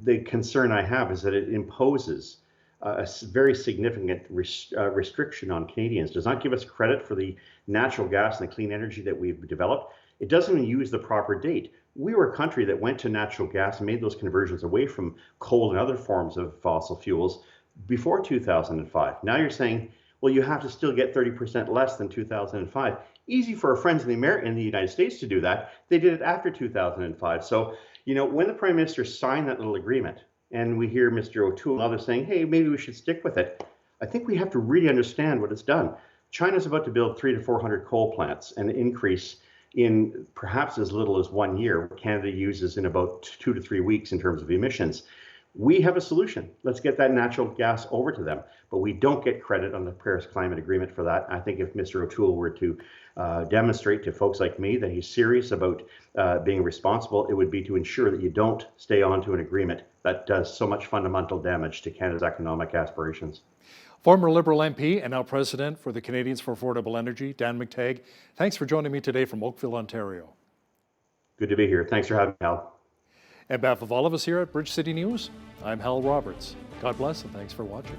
The concern I have is that it imposes a very significant restriction on Canadians, does not give us credit for the natural gas and the clean energy that we've developed. It doesn't even use the proper date. We were a country that went to natural gas and made those conversions away from coal and other forms of fossil fuels before 2005. Now you're saying, well, you have to still get 30% less than 2005. Easy for our friends in the United States to do that. They did it after 2005. So, when the Prime Minister signed that little agreement, and we hear Mr. O'Toole and others saying, hey, maybe we should stick with it, I think we have to really understand what it's done. China's about to build 300 to 400 coal plants and increase in perhaps as little as 1 year, what Canada uses in about 2 to 3 weeks in terms of emissions. We have a solution. Let's get that natural gas over to them. But we don't get credit on the Paris Climate Agreement for that. I think if Mr. O'Toole were to demonstrate to folks like me that he's serious about being responsible, it would be to ensure that you don't stay on to an agreement that does so much fundamental damage to Canada's economic aspirations. Former Liberal MP and now President for the Canadians for Affordable Energy, Dan McTeague, thanks for joining me today from Oakville, Ontario. Good to be here. Thanks for having me, Hal. On behalf of all of us here at Bridge City News, I'm Hal Roberts. God bless and thanks for watching.